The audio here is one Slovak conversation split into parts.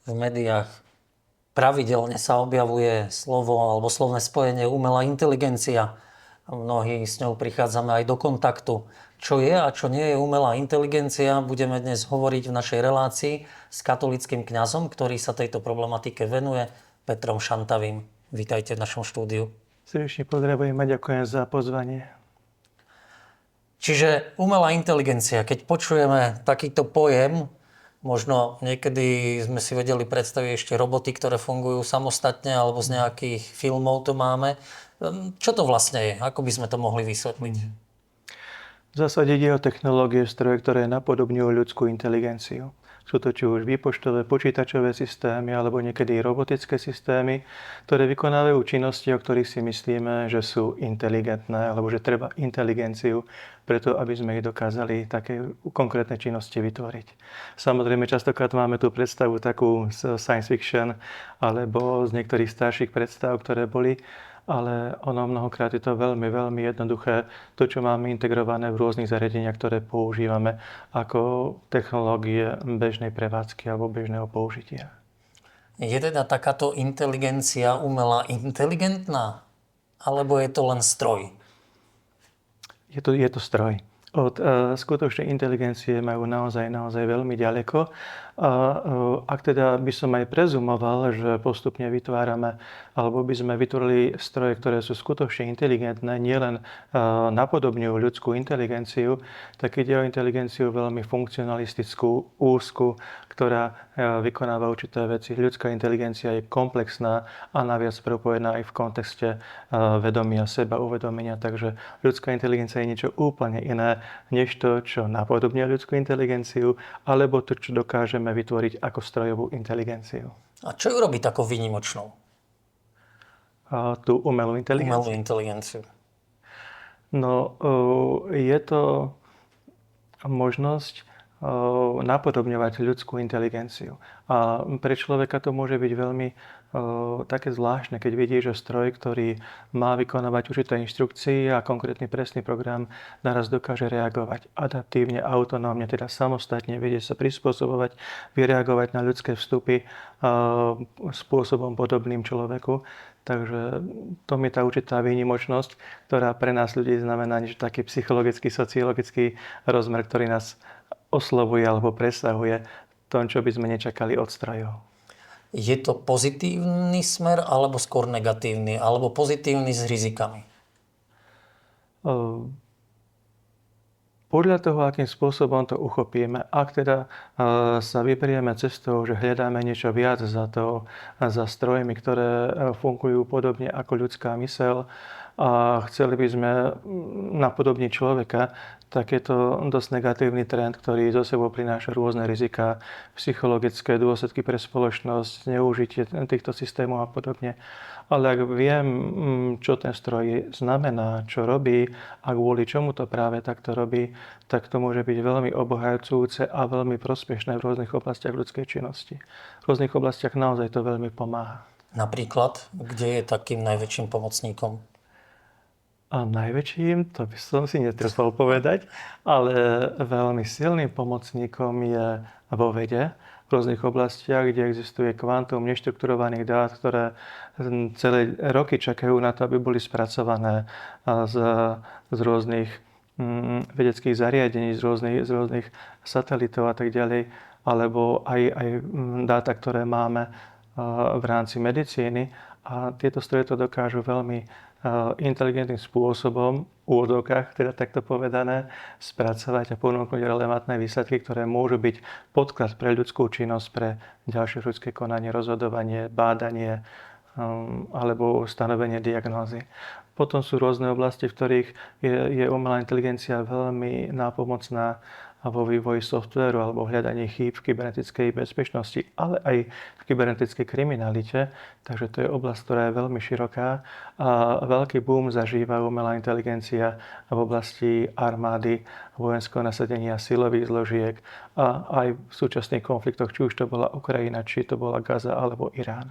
v médiách pravidelne sa objavuje slovo alebo slovné spojenie umelá inteligencia. Mnohí s ňou prichádzame aj do kontaktu. Čo je a čo nie je umelá inteligencia, budeme dnes hovoriť v našej relácii s katolíckym kňazom, ktorý sa tejto problematike venuje, Petrom Šantavým. Vítajte v našom štúdiu. Srdečne pozdravujem a ďakujem za pozvanie. Čiže umelá inteligencia, keď počujeme takýto pojem, možno niekedy sme si vedeli predstaviť ešte roboty, ktoré fungujú samostatne, alebo z nejakých filmov to máme. Čo to vlastne je? Ako by sme to mohli vysvetliť? V zásade ide o technológie, stroje, ktoré napodobňujú ľudskú inteligenciu. Sú to či už výpočtové, počítačové systémy, alebo niekedy robotické systémy, ktoré vykonávajú činnosti, o ktorých si myslíme, že sú inteligentné, alebo že treba inteligenciu, preto aby sme ich dokázali také konkrétne činnosti vytvoriť. Samozrejme, častokrát máme tú predstavu takú z science fiction, alebo z niektorých starších predstav, ktoré boli, ale ono mnohokrát je to veľmi, veľmi jednoduché. To, čo máme integrované v rôznych zariadeniach, ktoré používame ako technológie bežnej prevádzky alebo bežného použitia. Je teda takáto inteligencia umelá inteligentná? Alebo je to len stroj? Je to stroj. Od skutočnej inteligencie majú naozaj veľmi ďaleko. A ak teda by som aj prezumoval, že postupne vytvárame, alebo by sme vytvorili stroje, ktoré sú skutočne inteligentné, nielen napodobňujú ľudskú inteligenciu, tak ide o inteligenciu veľmi funkcionalistickú, úzku, ktorá vykonáva určité veci. Ľudská inteligencia je komplexná a naviac propojená aj v kontexte vedomia, seba uvedomenia. Takže ľudská inteligencia je niečo úplne iné, než to, čo napodobňuje ľudskú inteligenciu, alebo to, čo dokážeme vytvoriť ako strojovú inteligenciu. A čo ju robí takou výnimočnou? Tú umelú inteligenciu. Umelú inteligenciu. No, je to možnosť napodobňovať ľudskú inteligenciu. A pre človeka to môže byť veľmi také zvláštne, keď vidí, že stroj, ktorý má vykonávať určité inštrukcie a konkrétny presný program, naraz dokáže reagovať adaptívne, autonómne, teda samostatne, vie sa prispôsobovať, vie reagovať na ľudské vstupy spôsobom podobným človeku. Takže to je tá určitá výnimočnosť, ktorá pre nás ľudí znamená niečo taký psychologický, sociologický rozmer, ktorý nás oslovuje alebo presahuje tom, čo by sme nečakali od strojov. Je to pozitívny smer alebo skôr negatívny? Alebo pozitívny s rizikami? Podľa toho, akým spôsobom to uchopíme, ak teda sa vyberieme cestou, že hľadáme niečo viac za strojmi, ktoré fungujú podobne ako ľudská myseľ, a chceli by sme napodobniť človeka, tak je to dosť negatívny trend, ktorý zo sebou prináša rôzne riziká, psychologické dôsledky pre spoločnosť, zneužitie týchto systémov a podobne. Ale ak viem, čo ten stroj znamená, čo robí a kvôli čomu to práve takto robí, tak to môže byť veľmi obohajujúce a veľmi prospešné v rôznych oblastiach ľudskej činnosti. V rôznych oblastiach naozaj to veľmi pomáha. Napríklad, kde je takým najväčším pomocníkom? A najväčším, to by som si netrúfal povedať, ale veľmi silným pomocníkom je vo vede, v rôznych oblastiach, kde existuje kvantum neštrukturovaných dát, ktoré celé roky čakajú na to, aby boli spracované z rôznych vedeckých zariadení, z rôznych satelitov a tak ďalej, alebo aj dáta, ktoré máme v rámci medicíny. A tieto stroje to dokážu veľmi inteligentným spôsobom, v úvodzovkách, teda takto povedané, spracovať a ponúknuť relevantné výsledky, ktoré môžu byť podklad pre ľudskú činnosť, pre ďalšie ľudské konanie, rozhodovanie, bádanie alebo stanovenie diagnózy. Potom sú rôzne oblasti, v ktorých je umelá inteligencia veľmi nápomocná vo vývoji softvéru alebo v hľadaní chýb v kybernetickej bezpečnosti, ale aj v kybernetickej kriminalite. Takže to je oblasť, ktorá je veľmi široká a veľký boom zažíva umelá inteligencia v oblasti armády, vojenského nasadenia, silových zložiek a aj v súčasných konfliktoch, či už to bola Ukrajina, či to bola Gaza alebo Irán.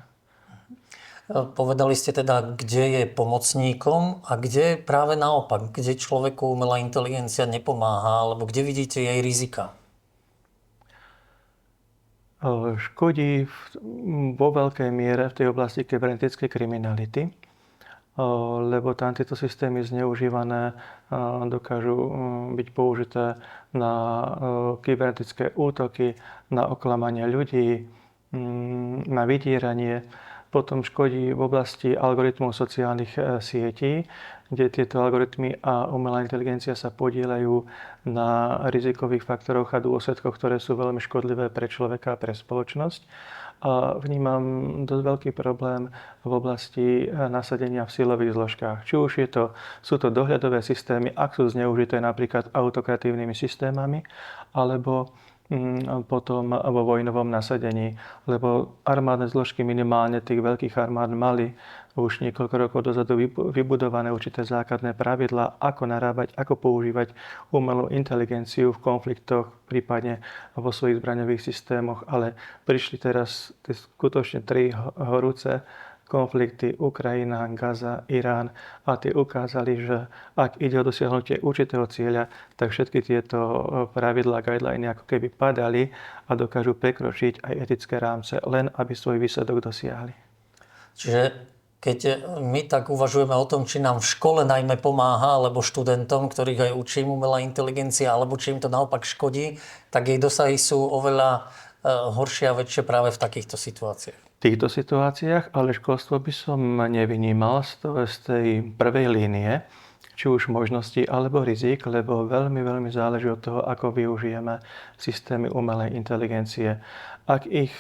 Povedali ste teda, kde je pomocníkom a kde práve naopak, kde človeku umelá inteligencia nepomáha, alebo kde vidíte jej rizika? škodí vo veľkej miere v tej oblasti kybernetickej kriminality, lebo tam tieto systémy zneužívané dokážu byť použité na kybernetické útoky, na oklamanie ľudí, na vydieranie. Potom škodí v oblasti algoritmov sociálnych sietí, kde tieto algoritmy a umelá inteligencia sa podieľajú na rizikových faktoroch a dôsledkoch, ktoré sú veľmi škodlivé pre človeka a pre spoločnosť. A vnímam dosť veľký problém v oblasti nasadenia v silových zložkách. Či už sú to dohľadové systémy, ak sú zneužité napríklad autokratívnymi systémami, alebo potom vo vojnovom nasadení. Lebo armádne zložky minimálne tých veľkých armád mali už niekoľko rokov dozadu vybudované určité základné pravidlá, ako narábať, ako používať umelú inteligenciu v konfliktoch, prípadne vo svojich zbraňových systémoch. Ale prišli teraz skutočne 3 horúce konflikty Ukrajina, Gaza, Irán a tie ukázali, že ak ide o dosiahnutie určitého cieľa, tak všetky tieto pravidlá, guideliny ako keby padali a dokážu prekročiť aj etické rámce, len aby svoj výsledok dosiahli. Čiže keď my tak uvažujeme o tom, či nám v škole najmä pomáha, alebo študentom, ktorých aj učím umelá inteligencia, alebo či im to naopak škodí, tak jej dosahy sú oveľa horšie a väčšie práve v takýchto situáciách. V týchto situáciách, ale školstvo by som nevynímal z tej prvej línie, či už možností alebo rizik, lebo veľmi, veľmi záleží od toho, ako využijeme systémy umelej inteligencie. Ak ich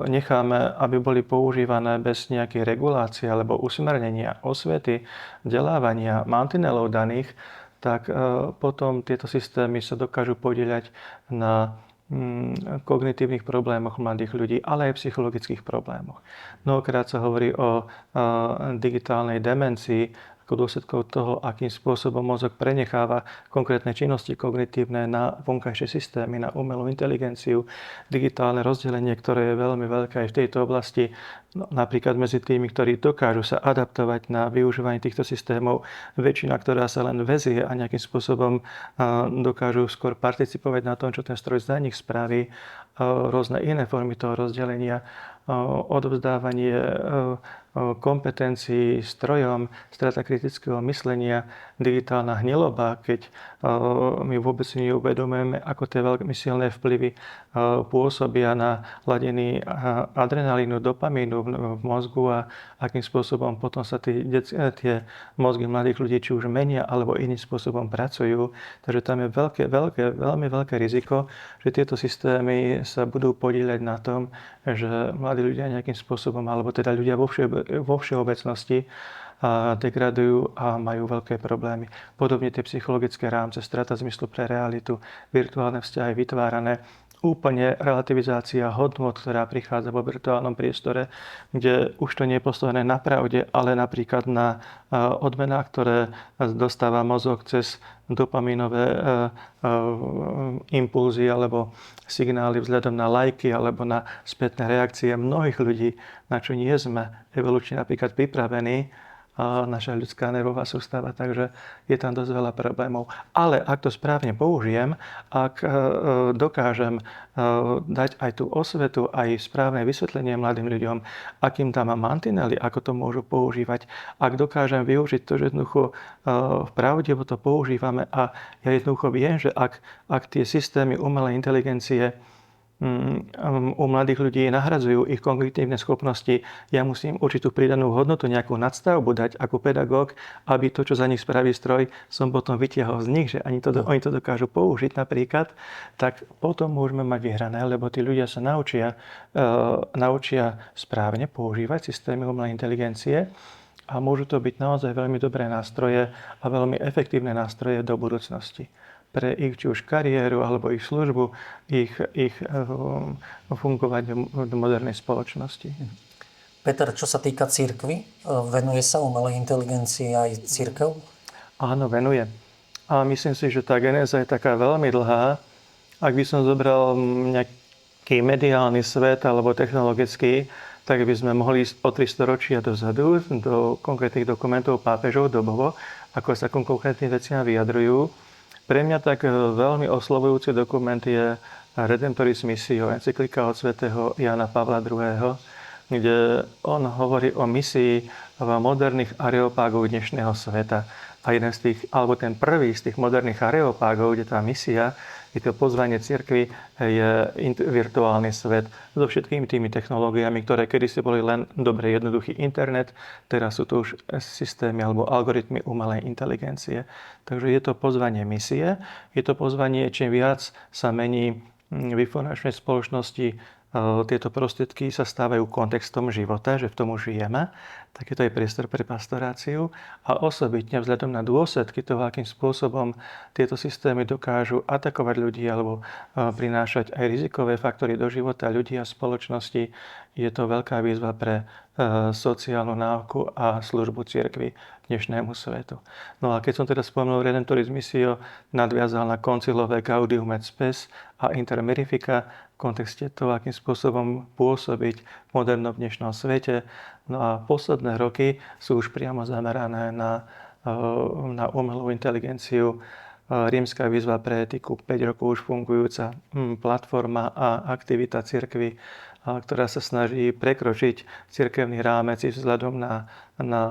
necháme, aby boli používané bez nejakej regulácie alebo usmernenia, osvety, vzdelávania, mantinelov daných, tak potom tieto systémy sa dokážu podieľať na kognitívnych problémoch mladých ľudí, ale aj psychologických problémoch. Mnohokrát sa hovorí o digitálnej demencii, ako dôsledkov toho, akým spôsobom mozog prenecháva konkrétne činnosti kognitívne na vonkajšie systémy, na umelú inteligenciu, digitálne rozdelenie, ktoré je veľmi veľké aj v tejto oblasti, napríklad medzi tými, ktorí dokážu sa adaptovať na využívanie týchto systémov, väčšina, ktorá sa len väzie a nejakým spôsobom dokážu skôr participovať na tom, čo ten stroj za nich spraví, rôzne iné formy toho rozdelenia, odovzdávanie kompetencií strojom, strata kritického myslenia, digitálna hniloba, keď my vôbec si neuvedomujeme, ako tie veľmi silné vplyvy pôsobia na hladiny adrenalínu, dopamínu v mozgu a akým spôsobom potom sa tie mozgy mladých ľudí či už menia alebo iným spôsobom pracujú. Takže tam je veľmi veľké riziko, že tieto systémy sa budú podieľať na tom, že mladí ľudia nejakým spôsobom, alebo teda ľudia vo všeobecnosti degradujú a majú veľké problémy. Podobne tie psychologické rámce, strata zmyslu pre realitu, virtuálne vzťahy vytvárané, úplne relativizácia hodnot, ktorá prichádza vo virtuálnom priestore, kde už to nie je postavené na pravde, ale napríklad na odmenách, ktoré dostáva mozog cez dopamínové impulzy alebo signály vzhľadom na lajky alebo na spätné reakcie mnohých ľudí, na čo nie sme evolučne napríklad pripravení, naša ľudská nervová sústava, takže je tam dosť veľa problémov. Ale ak to správne použijem, ak dokážem dať aj tú osvetu, aj správne vysvetlenie mladým ľuďom, akým tam mám mantinely, ako to môžu používať, ak dokážem využiť to, že jednoducho v pravde to používame a ja jednoducho viem, že ak tie systémy umelej inteligencie u mladých ľudí nahradzujú ich kognitívne schopnosti. Ja musím určitú pridanú hodnotu, nejakú nadstavbu dať ako pedagóg, aby to, čo za nich spraví stroj, som potom vytiahol z nich, že oni to dokážu použiť napríklad, tak potom môžeme mať vyhrané, lebo tí ľudia sa naučia správne používať systémy umelej inteligencie a môžu to byť naozaj veľmi dobré nástroje a veľmi efektívne nástroje do budúcnosti pre ich či už kariéru alebo ich službu, ich fungovanie v modernej spoločnosti. Peter, čo sa týka cirkvi, venuje sa umelej inteligencii aj cirkev? Áno, venuje. A myslím si, že tá genéza je taká veľmi dlhá. Ak by som zobral nejaký mediálny svet alebo technologický, tak by sme mohli ísť o 300 ročia dozadu do konkrétnych dokumentov pápežov dobovo, ako sa konkrétnym veciam vyjadrujú. Pre mňa tak veľmi oslovujúci dokument je Redemptoris Missio, encyklika od svätého Jana Pavla II., kde on hovorí o misii v moderných areopágoch dnešného sveta. A jeden z tých, alebo ten prvý z tých moderných areopágov, kde tá misia, je to pozvanie cirkvi, je virtuálny svet so všetkými tými technológiami, ktoré kedysi boli len dobre jednoduchý internet, teraz sú to už systémy alebo algoritmy umelej inteligencie. Takže je to pozvanie misie, je to pozvanie, čím viac sa mení v informačnej spoločnosti, tieto prostriedky sa stávajú kontextom života, že v tom už žijeme, tak je to aj priestor pre pastoráciu a osobitne vzhľadom na dôsledky toho, akým spôsobom tieto systémy dokážu atakovať ľudí alebo prinášať aj rizikové faktory do života ľudí a spoločnosti, je to veľká výzva pre sociálnu náuku a službu cirkvi dnešnému svetu. No a keď som teda spomenul Redemptoris Missio, nadviazal na koncilové Gaudium et Spes a Inter Mirifica v kontexte toho, akým spôsobom pôsobiť v modernom dnešnom svete. No a posledné roky sú už priamo zamerané na umelú inteligenciu. Rímska výzva pre etiku, 5 rokov už fungujúca platforma a aktivita cirkvi, ktorá sa snaží prekročiť cirkevný rámec vzhľadom na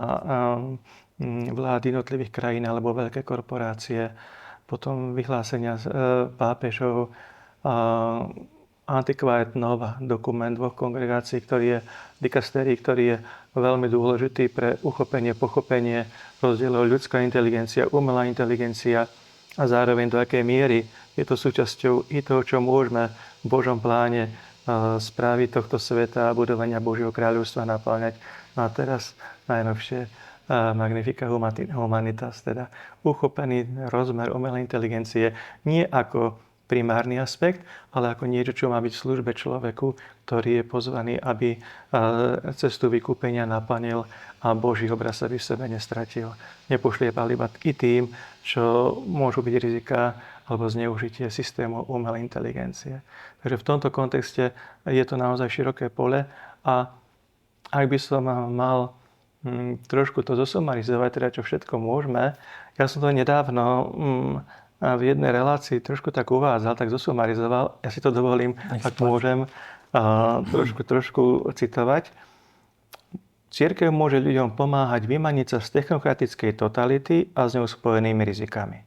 vlády jednotlivých krajín alebo veľké korporácie. Potom vyhlásenia pápežov, Antiqua et Nova, dokument dvoch kongregácií, dikastérií, ktorý je veľmi dôležitý pre uchopenie, pochopenie rozdielov ľudská inteligencia, umelá inteligencia a zároveň do akej miery je to súčasťou i toho, čo môžeme v Božom pláne správy tohto sveta a budovania Božieho kráľovstva naplňať. No a teraz najnovšie Magnifica Humanitas, teda uchopený rozmer umelej inteligencie nie ako primárny aspekt, ale ako niečo, čo má byť v službe človeku, ktorý je pozvaný, aby cestu vykúpenia naplnil a Boží obraz sa by v sebe nestratil. Nepošliepal iba i tým, čo môžu byť rizika alebo zneužitie systému umelej inteligencie. Takže v tomto kontexte je to naozaj široké pole a ak by som mal trošku to zosumarizovať, teda čo všetko môžeme, ja som to nedávno v jednej relácii trošku tak uvádzal, tak zosumarizoval. Ja si to dovolím, ak môžem, trošku citovať. Cirkev môže ľuďom pomáhať vymaniť sa z technokratickej totality a s ňou spojenými rizikami.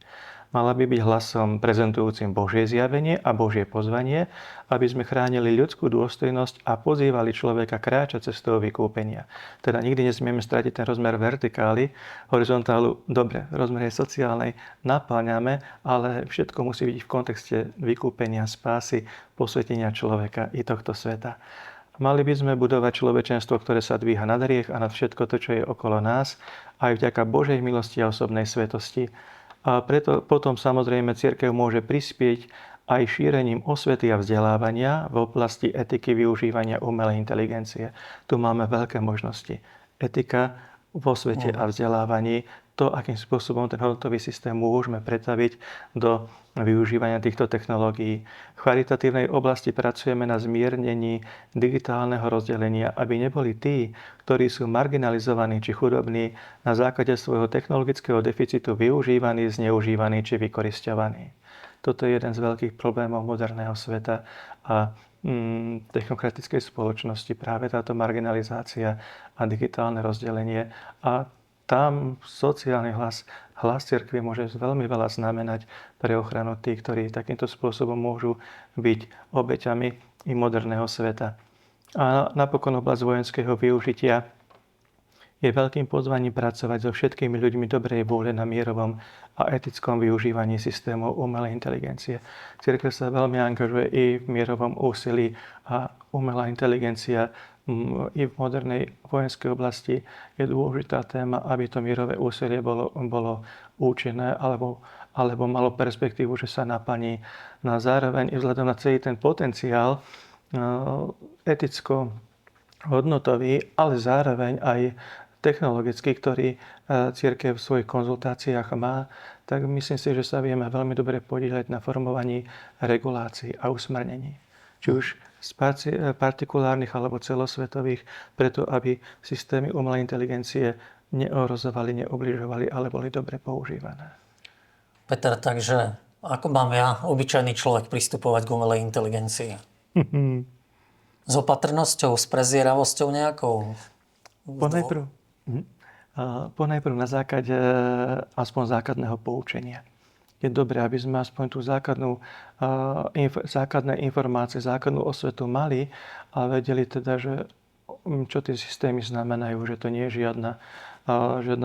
Mala by byť hlasom prezentujúcim Božie zjavenie a Božie pozvanie, aby sme chránili ľudskú dôstojnosť a pozývali človeka kráčať cestou vykúpenia. Teda nikdy nesmieme stratiť ten rozmer vertikály, horizontálu, dobre, rozmer sociálnej napáňame, ale všetko musí byť v kontexte vykúpenia, spásy, posvetenia človeka i tohto sveta. Mali by sme budovať človečenstvo, ktoré sa dvíha nad hriech a nad všetko to, čo je okolo nás, aj vďaka Božej milosti a osobnej svetosti. A preto potom samozrejme cirkev môže prispieť aj šírením osvety a vzdelávania v oblasti etiky využívania umelej inteligencie. Tu máme veľké možnosti. Etika vo svete a vzdelávaní, to, akým spôsobom ten hodnotový systém môžeme pretaviť do využívania týchto technológií. V charitatívnej oblasti pracujeme na zmiernení digitálneho rozdelenia, aby neboli tí, ktorí sú marginalizovaní či chudobní, na základe svojho technologického deficitu využívaní, zneužívaní či vykorisťovaní. Toto je jeden z veľkých problémov moderného sveta a technokratickej spoločnosti, práve táto marginalizácia a digitálne rozdelenie. A tam sociálny hlas cirkvi môže veľmi veľa znamenať pre ochranu tých, ktorí takýmto spôsobom môžu byť obeťami i moderného sveta. A napokon oblasť vojenského využitia je veľkým pozvaním pracovať so všetkými ľuďmi dobrej vôle na mierovom a etickom využívaní systémov umelej inteligencie. Cirkev sa veľmi angažuje i v mierovom úsilí a umelá inteligencia i v modernej vojenskej oblasti je dôležitá téma, aby to mierové úsilie bolo účinné alebo malo perspektívu, že sa naplní. No a zároveň i vzhľadom na celý ten potenciál eticko-hodnotový, ale zároveň aj technologický, ktorý cirkev v svojich konzultáciách má, tak myslím si, že sa vieme veľmi dobre podieľať na formovaní regulácií a usmernení. Či už z partikulárnych alebo celosvetových, preto aby systémy umelej inteligencie neohrozovali, neobližovali, ale boli dobre používané. Peter, takže Ako mám ja, obyčajný človek, pristupovať k umelej inteligencii? S opatrnosťou, s prezieravosťou nejakou? Ponajprv, mhm. Ponajprv na základe aspoň základného poučenia. Je dobré, aby sme aspoň tú základné informácie, základnú osvetu mali a vedeli teda, že čo tie systémy znamenajú, že to nie je žiadna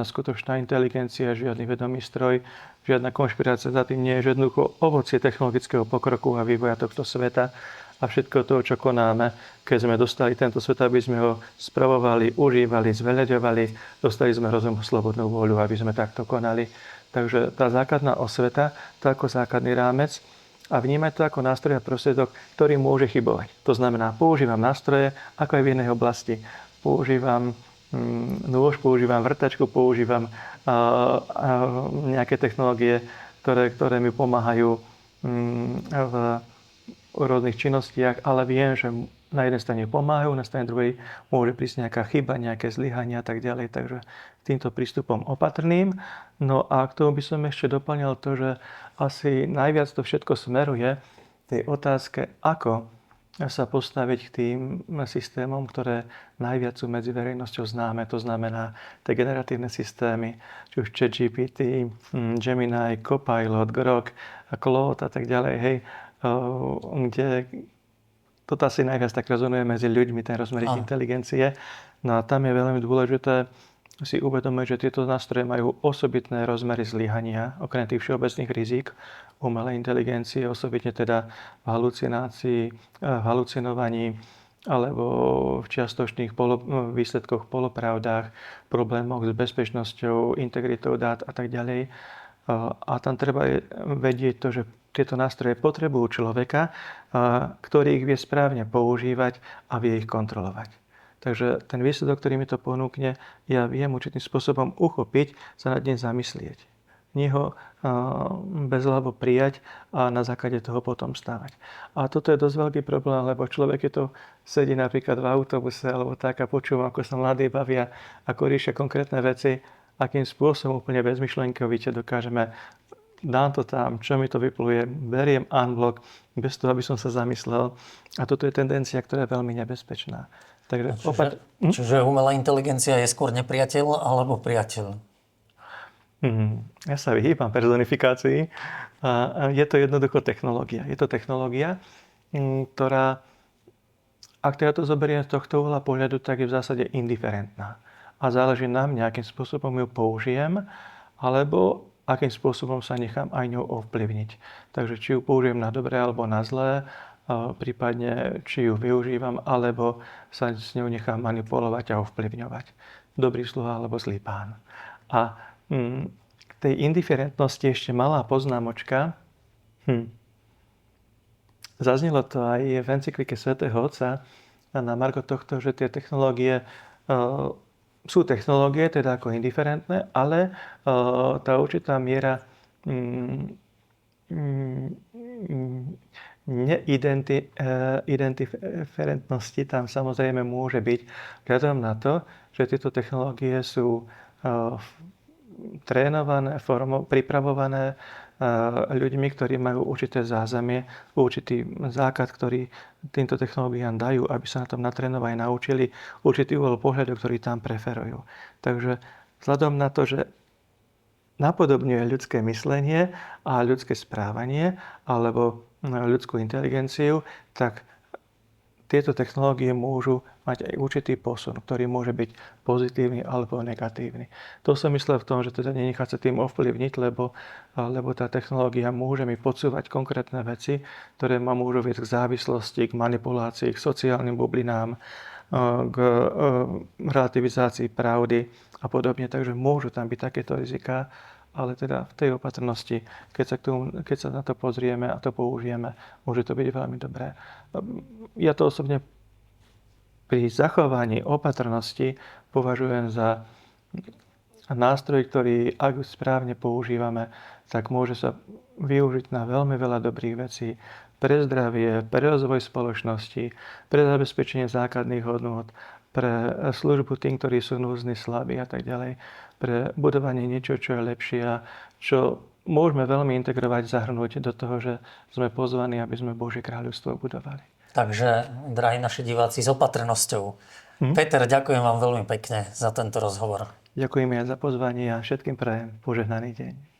skutočná inteligencia, žiadny vedomý stroj, žiadna konšpirácia za tým nie je, jednoducho ovocie technologického pokroku a vývoja tohto sveta a všetko to, čo konáme, keď sme dostali tento svet, aby sme ho spravovali, užívali, zveľaďovali, dostali sme rozum, slobodnú vôľu, aby sme takto konali. Takže tá základná osveta, to ako základný rámec a vnímať to ako nástroj a prostriedok, ktorý môže chybovať. To znamená, používam nástroje, ako aj v inej oblasti. Používam nôž, používam vrtačku, používam nejaké technológie, ktoré mi pomáhajú v rôznych činnostiach, ale viem, že na jednej strane pomáhajú, na strane druhej môže prísť nejaká chyba, nejaké zlyhania a tak ďalej. Takže týmto prístupom opatrným. No a k tomu by som ešte doplnil to, že asi najviac to všetko smeruje tej otázke, ako sa postaviť k tým systémom, ktoré najviac sú medzi verejnosťou známe. To znamená tie generatívne systémy, či už ChatGPT, Gemini, Copilot, Grok, Claude a tak ďalej, hej, kde toto asi najviac tak rezonuje medzi ľuďmi, ten rozmer ich inteligencie. No a tam je veľmi dôležité si uvedomiť, že tieto nástroje majú osobitné rozmery zlyhania, okrem tých všeobecných rizík umelej inteligencie, osobitne teda v halucinácii, v halucinovaní alebo v čiastočných výsledkoch, polopravdách, problémoch s bezpečnosťou, integritou dát a tak ďalej. A tam treba vedieť to, že tieto nástroje potrebujú človeka, ktorý ich vie správne používať a vie ich kontrolovať. Takže ten výsledok, ktorý mi to ponúkne, ja viem určitým spôsobom uchopiť, sa nad ním zamyslieť. Nie ho bezhlavo prijať a na základe toho potom stávať. A toto je dosť veľký problém, lebo človek, keď to sedí napríklad v autobuse alebo tak a počúva, ako sa mladí bavia, ako riešia konkrétne veci, akým spôsobom úplne bezmyšlenkovite dokážeme dám to tam, čo mi to vypluje, beriem unblock, bez toho, aby som sa zamyslel. A toto je tendencia, ktorá je veľmi nebezpečná. Takže čiže umelá inteligencia je skôr nepriateľ alebo priateľ? Ja sa vyhýbam personifikácii. Je to jednoducho technológia. Je to technológia, ktorá, ak teda to zoberiem z tohto uhla pohľadu, tak je v zásade indiferentná. A záleží na mňa, akým spôsobom ju použijem, alebo akým spôsobom sa nechám aj ňou ovplyvniť. Takže či ju použijem na dobré alebo na zlé, prípadne či ju využívam, alebo sa s ňou nechám manipulovať a ovplyvňovať. Dobrý sluha alebo zlý pán. A k tej indiferentnosti ešte malá poznámočka. Zaznelo to aj v encyklike svätého Otca na margo tohto, že tie technológie sú technológie, teda ako indiferentné, ale tá určitá miera neidentiferentnosti tam samozrejme môže byť vzhľadom na to, že tieto technológie sú trénované, pripravované ľuďmi, ktorí majú určité zázemie, určitý základ, ktorý týmto technológiám dajú, aby sa na tom natrénovali, naučili určitý uhol pohľadu, ktorý tam preferujú. Takže vzhľadom na to, že napodobňuje ľudské myslenie a ľudské správanie alebo ľudskú inteligenciu, tak tieto technológie môžu mať aj určitý posun, ktorý môže byť pozitívny alebo negatívny. To som myslel v tom, že teda nenechať sa tým ovplyvniť, lebo tá technológia môže mi podsúvať konkrétne veci, ktoré ma môžu viesť k závislosti, k manipulácii, k sociálnym bublinám, k relativizácii pravdy a podobne. Takže môžu tam byť takéto riziká, ale teda v tej opatrnosti, keď sa na to pozrieme a to použijeme, môže to byť veľmi dobré. Ja to osobne pri zachovaní opatrnosti považujem za nástroj, ktorý, ak správne používame, tak môže sa využiť na veľmi veľa dobrých vecí pre zdravie, pre rozvoj spoločnosti, pre zabezpečenie základných hodnôt, pre službu tým, ktorí sú núzni, slabí a tak ďalej, pre budovanie niečo, čo je lepšie a čo môžeme veľmi integrovať, zahrnúť do toho, že sme pozvaní, aby sme Božie kráľovstvo budovali. Takže, drahí naši diváci, s opatrnosťou. Peter, ďakujem vám veľmi pekne za tento rozhovor. Ďakujem aj za pozvanie a všetkým prajem požehnaný deň.